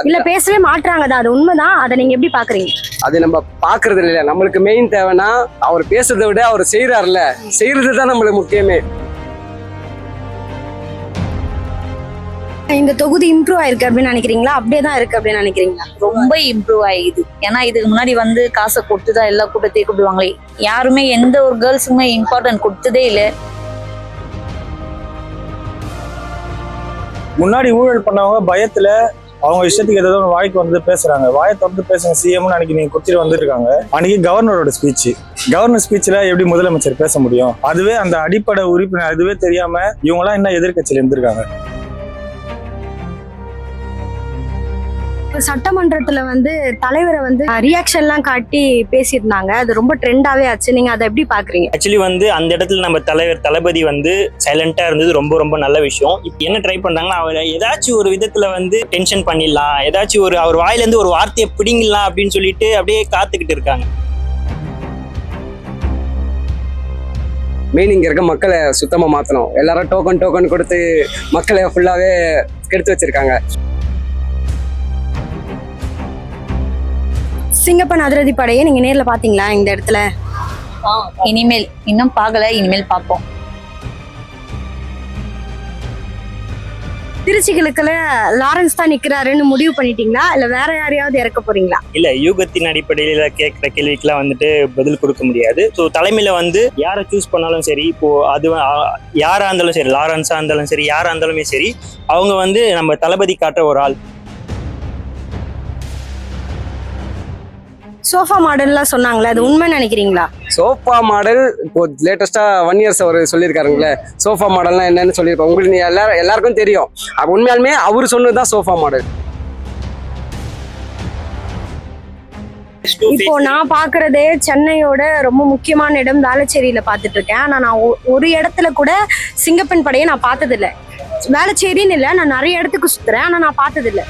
இல்ல பேசவே மாட்றாங்க தான், அது உண்மைதான். அதை நீங்க எப்படி பாக்குறீங்க? அது நம்ம பாக்குறது இல்ல, நம்மளுக்கு மெயின் தேவைன்னா அவர் பேசுறதை விட அவர் செய்யறாருல, செய்யறது தான் நம்மளுக்கு முக்கியமே. இந்த தொகுதி இம்ப்ரூவ் ஆயிருக்கு அப்படின்னு நினைக்கிறீங்களா, அப்படியே தான் இருக்கு அப்படின்னு நினைக்கிறீங்களா? ரொம்ப இம்ப்ரூவ் ஆயிடுது. ஏன்னா இதுக்கு முன்னாடி வந்து காசை கொடுத்துதான் எல்லா கூட்டத்தையும் கூப்பிடுவாங்களே, யாருமே எந்த ஒரு கேர்ள்ஸுக்குமே இம்பார்ட்டன்ட் கொடுத்ததே இல்லை. முன்னாடி ஊழல் பண்ணவங்க பயத்துல அவங்க இஷ்டத்துக்கு ஏதோ வாய்க்கு வந்து பேசுறாங்க. வாயை திறந்து பேசுங்க சிஎம்னு அன்னைக்கு நீங்க கொடுத்துட்டு வந்துருக்காங்க. அன்னைக்கு கவர்னரோட ஸ்பீச், கவர்னர் ஸ்பீச்ல எப்படி முதலமைச்சர் பேச முடியும்? அதுவே அந்த அடிப்படை உறுப்பினர் அதுவே தெரியாம இவங்க எல்லாம் என்ன எதிர்கட்சியில இருந்திருக்காங்க. சட்டமன்றத்துல வந்து தலைவரை வந்து ரியாக்ஷன் எல்லாம் காட்டி பேசியிருந்தாங்க, அது ரொம்ப ட்ரெண்டாவே ஆச்சு. நீங்க அதை எப்படி பாக்குறீங்க? ஆக்சுவலி வந்து அந்த இடத்துல நம்ம தளபதி வந்து சைலண்டா இருந்தது ரொம்ப ரொம்ப நல்ல விஷயம். இப்போ என்ன ட்ரை பண்றாங்கன்னா, அவரை ஏதாச்சும் ஒரு விதத்துல வந்து டென்ஷன் பண்ணிடலாம், ஏதாச்சும் ஒரு அவர் வாயிலேருந்து ஒரு வார்த்தையை பிடிங்கலாம் அப்படின்னு சொல்லிட்டு அப்படியே காத்துக்கிட்டு இருக்காங்க. மெயின் இங்க இருக்க மக்களை சுத்தமா மாத்தணும். எல்லாரும் டோக்கன் கொடுத்து மக்களை ஃபுல்லாவே கெடுத்து வச்சிருக்காங்க. சிங்கப்பன் அதிரடி படையை நீங்க நேர்ல பாத்தீங்களா இந்த இடத்துல? இனிமேல் இன்னும் பார்க்கல, இனிமேல் பார்ப்போம். திருச்சிகளுக்குள்ள லாரன்ஸ் தான் நிக்கிறாருன்னு முடிவு பண்ணிட்டீங்களா, இல்ல வேற யாரையாவது இறக்க போறீங்களா? இல்ல, யூகத்தின் அடிப்படையில கேட்கிற கேள்விக்கெல்லாம் வந்துட்டு பதில் கொடுக்க முடியாது. ஸோ தலைமையில வந்து யாரை சூஸ் பண்ணாலும் சரி, இப்போ அது யாரா இருந்தாலும் சரி, லாரன்ஸா இருந்தாலும் சரி, யாரா இருந்தாலுமே சரி, அவங்க வந்து நம்ம தளபதி காட்டுற ஒரு ஆள். சோஃபா மாடல்லாம் சொன்னாங்களே, அது உண்மை நினைக்கிறீங்களா? சோஃபா மாடல் இப்போ லேட்டஸ்டா 1 இயர்ஸ் அவர் சொல்லியிருக்காருங்களே, சோஃபா மாடல்னா என்னன்னு சொல்லியிருப்பாங்க. உங்களுக்கு எல்லாருக்கும் தெரியும். அப்ப உண்மையாலுமே அவர் சொன்னதுதான் சோஃபா மாடல். இப்போ நான் பாக்குறதே சென்னையோட ரொம்ப முக்கியமான இடம் வேளச்சேரியில பாத்துட்டு இருக்கேன். ஆனா நான் ஒரு இடத்துல கூட சிங்கப்பெண் படையை நான் பார்த்தது இல்லை. வேளச்சேரின்னு இல்லை, நான் நிறைய இடத்துக்கு சுத்துறேன், ஆனா நான் பார்த்தது இல்லை.